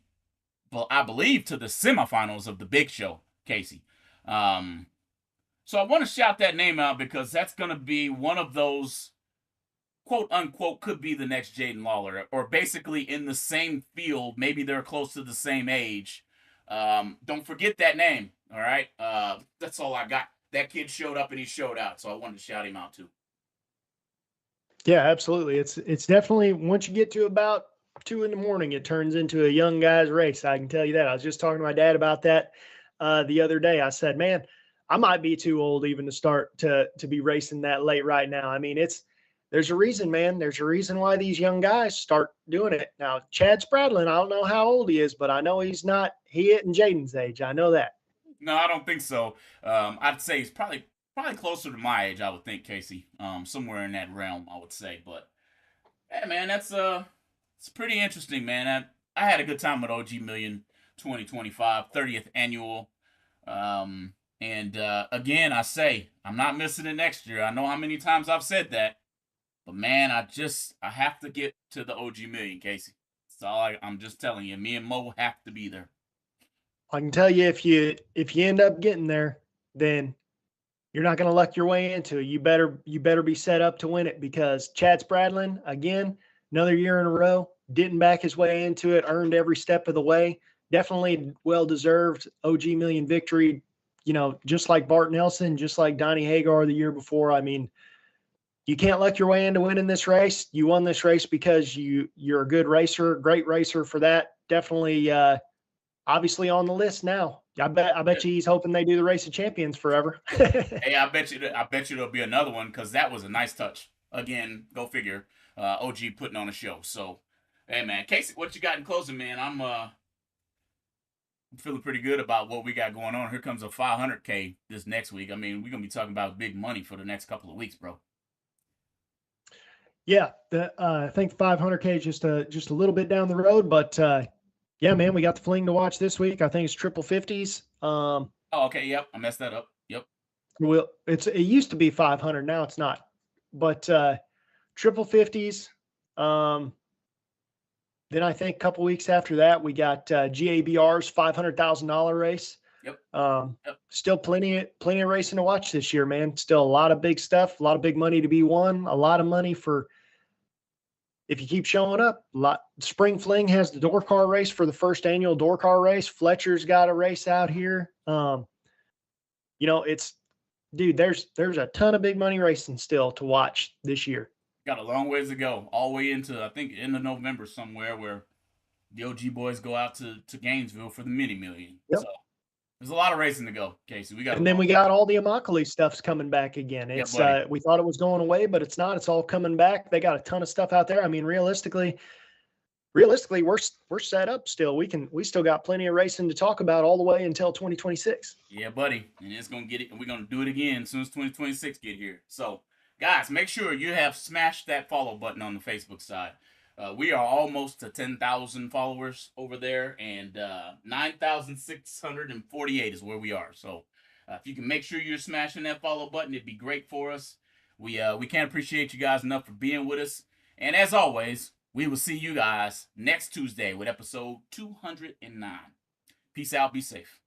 S3: well, I believe, to the semifinals of the Big Show, Casey. So I want to shout that name out because that's going to be one of those, quote unquote, could be the next Jaden Lawler, or basically in the same field. Maybe they're close to the same age. Don't forget that name, all right? That's all I got. That kid showed up and he showed out, so I wanted to shout him out too.
S2: Yeah, absolutely. It's definitely, once you get to about 2 a.m, it turns into a young guy's race. I can tell you that. I was just talking to my dad about that the other day. I said, man, I might be too old even to start to be racing that late right now. I mean, there's a reason, man. There's a reason why these young guys start doing it. Now, Chad Spradlin, I don't know how old he is, but I know he's not, he isn't Jaden's age. I know that.
S3: No, I don't think so. I'd say he's probably closer to my age, I would think, Casey. Somewhere in that realm, I would say. But hey, man, it's pretty interesting, man. I had a good time with OG Million 2025 30th annual. And again, I say I'm not missing it next year. I know how many times I've said that, but man, I have to get to the OG Million, Casey. So I'm just telling you, me and Mo have to be there.
S2: I can tell you, if you end up getting there, then you're not going to luck your way into it. You better be set up to win it, because Chad Spradlin, again, another year in a row, didn't back his way into it, earned every step of the way. Definitely well-deserved OG Million victory, you know, just like Bart Nelson, just like Donnie Hagar the year before. I mean, you can't luck your way into winning this race. You won this race because you're a good racer, great racer for that. Definitely, obviously on the list now. I bet you he's hoping they do the Race of Champions forever.
S3: Hey, I bet you there'll be another one, because that was a nice touch. Again, go figure. OG putting on a show. So, hey, man, Casey, what you got in closing, man? I'm feeling pretty good about what we got going on. Here comes a 500K this next week. I mean, we're gonna be talking about big money for the next couple of weeks, bro.
S2: Yeah, I think 500K is just a little bit down the road, but yeah, man, we got the fling to watch this week. I think it's triple 50s.
S3: Oh, okay, yep, I messed that up. Yep.
S2: Well, it used to be 500, now it's not, but triple 50s. Then I think a couple weeks after that, we got GABR's $500,000 race.
S3: Yep.
S2: Yep. Still plenty of racing to watch this year, man. Still a lot of big stuff, a lot of big money to be won, a lot of money for, if you keep showing up. Spring Fling has the door car race for the first annual door car race. Fletcher's got a race out here. You know, there's a ton of big money racing still to watch this year.
S3: Got a long ways to go, all the way into, I think, end of November somewhere, where the OG boys go out to Gainesville for the mini million.
S2: Yep.
S3: So there's a lot of racing to go, Casey. We
S2: got all the Immokalee stuff's coming back again. It's we thought it was going away, but it's not. It's all coming back. They got a ton of stuff out there. I mean, realistically, we're set up still. We still got plenty of racing to talk about all the way until 2026.
S3: Yeah, buddy. And it's gonna get it, and we're gonna do it again as soon as 2026 get here. So guys, make sure you have smashed that follow button on the Facebook side. We are almost to 10,000 followers over there, and 9,648 is where we are. So if you can make sure you're smashing that follow button, it'd be great for us. We can't appreciate you guys enough for being with us. And as always, we will see you guys next Tuesday with episode 209. Peace out. Be safe.